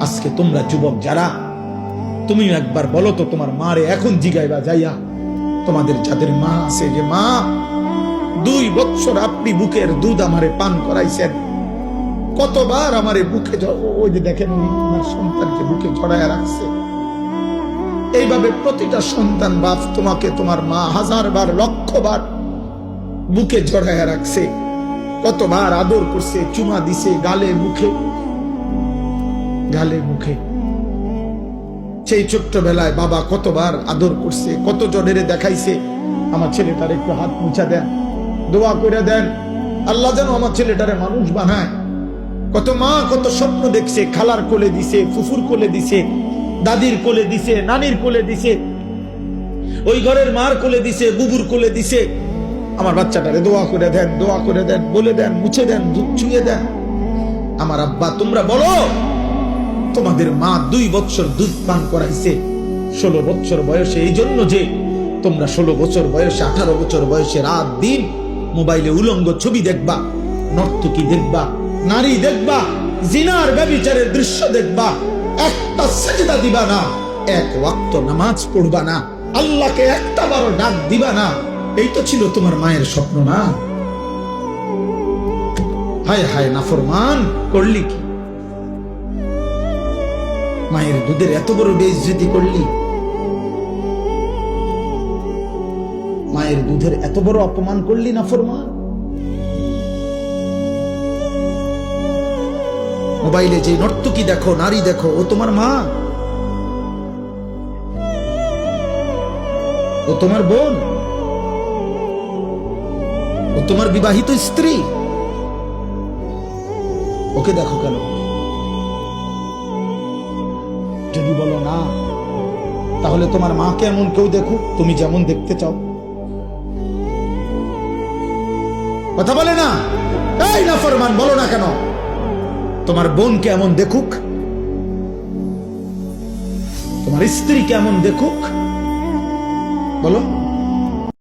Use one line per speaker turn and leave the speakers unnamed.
আজকে তোমরা যুবক যারা, তুমি একবার বলো তো তোমার মারে এখন জিগাইবা যাইয়া, তোমাদের যাদের মা আছে, যে মা 2 বছর আপনি বুকের দুধ আমারে পান করাইছেন, কতবার আমারে বুকে, ওই যে দেখেন ওনার সন্তানকে বুকে জড়ায় রাখছে। এইভাবে প্রতিটা সন্তান বাপ তোমাকে তোমার মা 1000 বার 1,00,000 বার বুকে জড়ায় রাখছে, কতবার আদর করছে, চুমা দিছে গালে মুখে, গালে মুখে। সেই ছোট্টবেলায় বাবা কতবার আদর করছে, কত জনের দেখাইছে আমার ছেলেটার একটু হাত মুছা দেন, দোয়া করে দেন, আল্লাহ যেন আমার ছেলেটারে মানুষ বানায়। কত মা কত স্বপ্ন দেখছে, খালার কোলে দিছে, ফুফুর কোলে দিছে, দাদির কোলে দিছে, নানির কোলে দিছে, ওই ঘরের মার কোলে দিছে, বুবুর কোলে দিছে। আমার বাচ্চাটারে দোয়া করে দেন, দোয়া করে দেন, বলে দেন, মুছে দেন, দুধ ছুঁয়ে দেন। আমার আব্বা তোমরা বলো, তোমাদের মা 2 বছর দুধ পান করাইছে 16 বছর বয়সে, এই জন্য যে তোমরা 16 বছর বয়সে 18 বছর বয়সে রাত দিন মোবাইলে উলঙ্গ ছবি দেখবা, নর্তকী দেখবা, নারী দেখবা, জিনার ব্যভিচারের দৃশ্য দেখবা, একটা সিজদা দিবা না, 1 ওয়াক্ত নামাজ পড়বা না, আল্লাহকে একটা বারো ডাক দিবা না। এই তো ছিল তোমার মায়ের স্বপ্ন না? হায় হায় নাফরমান, করলি কি? মায়ের দুধের এত বড় বেইজ্জতি করলি, মায়ের দুধের এত বড় অপমান করলি নাফরমান। মোবাইলে যে নর্তকী দেখো, নারী দেখো, ও তোমার মা, ও তোমার বোন, ও তোমার বিবাহিত স্ত্রী, ওকে দেখো কেন? যদি বলো না, তাহলে তোমার মাকে এমন কেউ দেখুক তুমি যেমন দেখতে চাও। কথা বলে না? এই নাফরমান, বলো না কেন? তোমার বোনকে এমন দেখুক, তোমার স্ত্রীকে এমন দেখুক, বলো।